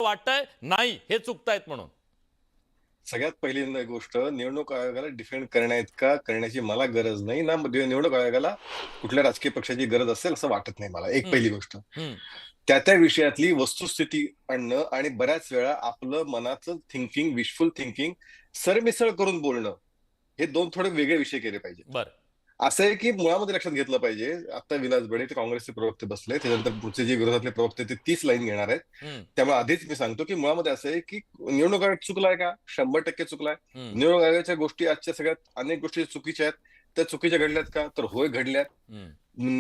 वाटतंय नाही हे चुकतायत म्हणून? सगळ्यात पहिली गोष्ट, निवडणूक आयोगाला डिफेंड करण्याची मला गरज नाही ना. निवडणूक आयोगाला कुठल्या राजकीय पक्षाची गरज असेल असं वाटत नाही मला. एक हं, पहिली गोष्ट. हं. त्या विषयातली वस्तुस्थिती आणणं आणि बऱ्याच वेळा आपलं मनाचं थिंकिंग, विशफुल थिंकिंग सरमिसळ करून बोलणं, हे दोन थोडे वेगळे विषय केले पाहिजेत. बरं. असं आहे की मुळामध्ये लक्षात घेतलं पाहिजे, आता विलास बडे ते काँग्रेसचे प्रवक्ते बसले, त्याच्यानंतर पुढचे जे विरोधातले प्रवक्ते ते 30 लाईन घेणार आहेत. हं, त्यामुळे आधीच मी सांगतो की मुळामध्ये असं आहे की निवडणूक आयोग चुकलाय का? 100% चुकलाय. हं, निवडणूक आयोगाच्या गोष्टी आजच्या सगळ्यात अनेक गोष्टी चुकीच्या आहेत. त्या चुकीच्या घडल्यात का? तर होय, घडल्यात. हं.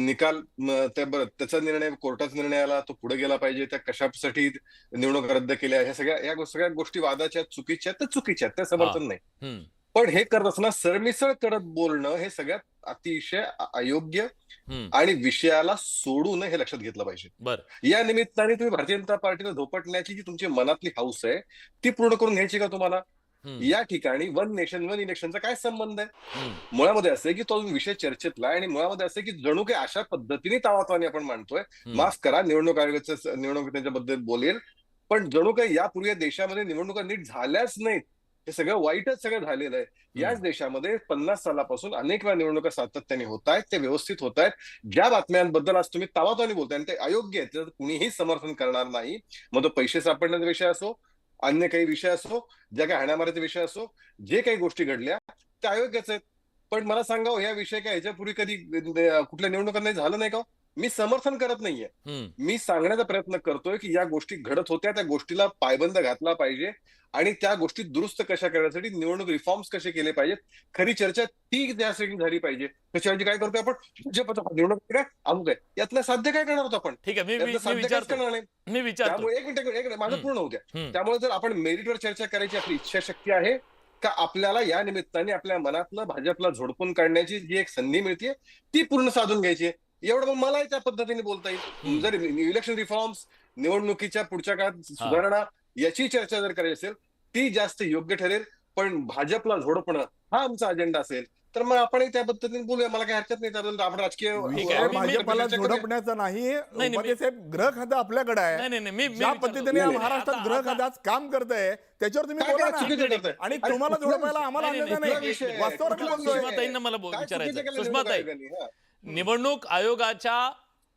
निकाल त्याचा निर्णय, कोर्टाचा निर्णय आला, तो पुढे गेला पाहिजे. त्या कशासाठी निवडणूक रद्द केल्या, ह्या सगळ्या गोष्टी वादाच्या आहेत, चुकीच्या आहेत, त्या चुकीच्या आहेत, त्या हां. समर्थन नाही. हं, पण हे करत असताना सरमिसळ करत बोलणं हे सगळ्यात अतिशय अयोग्य हं. आणि विषयाला सोडू नये हे लक्षात घेतलं पाहिजे. बरं. या निमित्ताने तुम्ही भारतीय जनता पार्टीला धोपटण्याची जी तुमची मनातली हौस आहे, ती पूर्ण करून घ्यायची का तुम्हाला? हं, या ठिकाणी वन नेशन वन इलेक्शनचा काय संबंध आहे? हं, मुळामध्ये असं आहे की तो विषय चर्चेतला आहे आणि मुळामध्ये असं आहे की जणू काही अशा पद्धतीने तावातावाने आपण मांडतोय. हं, माफ करा, निवडणूक त्याच्याबद्दल बोलेल, पण जणू काही यापूर्वी देशामध्ये निवडणुका नीट झाल्याच नाहीत. हे सगळं वाईटच सगळं झालेलं आहे. हं, याच देशामध्ये 50 सालापासून अनेक वेळा निवडणुका सातत्याने होत आहेत, ते व्यवस्थित होत आहेत. ज्या बातम्यांबद्दल आज तुम्ही तावातावाने बोलताय आणि ते अयोग्य आहेत, त्याचं कुणीही समर्थन करणार नाही. मग तो पैसे सापडण्याचा विषय असो, अन्य काही विषय असो, ज्या काही हाणामारीचा विषय असो, जे काही गोष्टी घडल्या त्या अयोग्यच आहेत. पण मला सांगा हो, या विषय काय ह्याच्यापूर्वी कधी कुठल्या निवडणुकांमध्ये झालं नाही का हो? मी समर्थन करत नाहीये. हं. मी सांगण्याचा प्रयत्न करतोय की या गोष्टी घडत होत्या, त्या गोष्टीला पायबंद घातला पाहिजे आणि त्या गोष्टी दुरुस्त कशा करण्यासाठी निवडणूक रिफॉर्म्स कसे केले पाहिजेत. खरी चर्चा ती त्यासाठी झाली पाहिजे. त्याच्याऐवजी काय करतोय आपण, भाजपचं निवडणूक काय अमुक आहे. यातलं साध्य काय करणार आहोत आपण? ठीक आहे. मी मी यातलं मी साध्य काहीच विचारतो. करणार नाही. मी विचारतो. त्यामुळे एक मिनिट, एक मिनिट, माझं हं, पूर्ण होऊ द्या. हं. त्यामुळे जर आपण मेरिटवर चर्चा करायची आपली इच्छाशक्ती आहे का, आपल्याला या निमित्ताने आपल्या मनातलं भाजपला झोडपून काढण्याची जी एक संधी मिळते, ती पूर्ण साधून घ्यायची आहे. एवढं मग मलाही त्या पद्धतीने बोलता येईल. हं. जर इलेक्शन रिफॉर्म्स, निवडणुकीच्या पुढच्या काळात हां. सुधारणा, याची चर्चा जर करायची असेल, ती जास्त योग्य ठरेल. पण भाजपला झोडपणं हा आमचा अजेंडा असेल, तर मग आपणही त्या पद्धतीने बोलूया. मला काही हरकत नाही. त्याबद्दल आपण राजकीय ठीक आहे. विषय भाजपला चर्चा करूया. झोडपण्याचा नाही. नाही, नाही. उपाध्ये साहेब, ग्रह खातं आपल्याकडे आहे. नाही, नाही, नाही. मी ज्या विचारतो. पद्धतीने नाही, नाही. महाराष्ट्रात ग्रह खातं आज काम करतंय त्याच्यावर तुम्ही काय बोला काय ना. चुकीचं करताय? आणि अरे तुम्हाला कुठला झोडपायला विषय? आम्हाला नाही, अंदाज नाही, कुठला नाही. विषय आहे? वास्तवावर कुठला बोलतोय. विषय आहे? सुषमाताईंना मला काय चुकीचं विचारायचं. केलं निवडणूक सुषमाताई, आयोगाने? हा. निवडणूक आयोगाच्या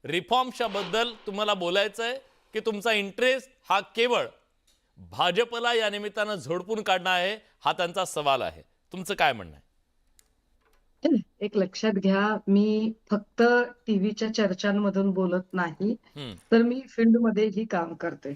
रिफॉर्मच्या बद्दल तुम्हाला बोलायचंय की तुमचा इंटरेस्ट हा केवळ भाजपला या निमित्तानं झोडपून काढणं आहे, हा त्यांचा सवाल आहे. तुमचं काय म्हणणं आहे? एक लक्षात घ्या, मी फक्त टीव्हीच्या चर्चांमधून बोलत नाही, हं, तर मी फील्डमध्येही काम करते.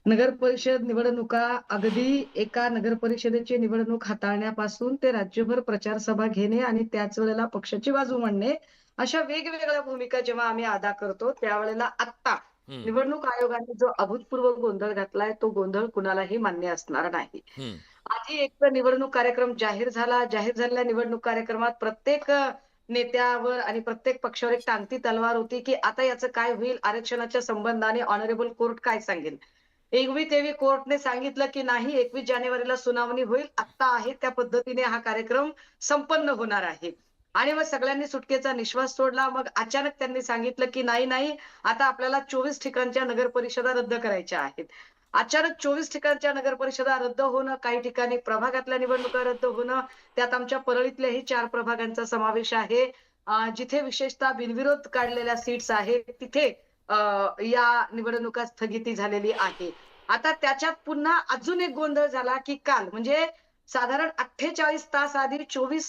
नगर परिषद निवडणुका अगदी एका नगर परिषदेची निवडणूक हाताळण्यापासून ते राज्यभर प्रचार सभा घेणे आणि त्याच वेळेला पक्षाची बाजू मांडणे, अशा वेगवेगळ्या भूमिका जेव्हा आम्ही अदा करतो, त्यावेळेला आत्ता हं, निवडणूक आयोगाने जो अभूतपूर्व गोंधळ घातलाय, तो गोंधळ कुणालाही मान्य असणार नाही. हं, आधी एक तर निवडणूक कार्यक्रम जाहीर झाला. जाहीर झालेल्या निवडणूक कार्यक्रमात प्रत्येक नेत्यावर आणि प्रत्येक पक्षावर एक टांगती तलवार होती, की आता याचं काय होईल? आरक्षणाच्या संबंधाने ऑनरेबल कोर्ट काय सांगेल? एरवी-तेरवी कोर्टने सांगितलं, की नाही 21 जानेवारीला सुनावणी होईल. आत्ता आहे त्या पद्धतीने हा कार्यक्रम संपन्न होणार आहे. आणि मग सगळ्यांनी सुटकेचा निश्वास सोडला. मग अचानक त्यांनी सांगितलं, की नाही, नाही आता आपल्याला 24 ठिकाणच्या नगर परिषदा रद्द करायच्या आहेत. अचानक 24 ठिकाणच्या नगर परिषदा रद्द होणं, काही ठिकाणी प्रभागातल्या निवडणुका रद्द होणं, त्यात आमच्या परळीतल्याही 4 प्रभागांचा समावेश आहे. जिथे विशेषतः बिनविरोध काढलेल्या सीट्स आहेत, तिथे अ, या निवडणुका स्थगिती झालेली आहे. आता त्याच्यात पुन्हा अजून एक गोंधळ झाला, की काल म्हणजे साधारण 48 तास आधी 24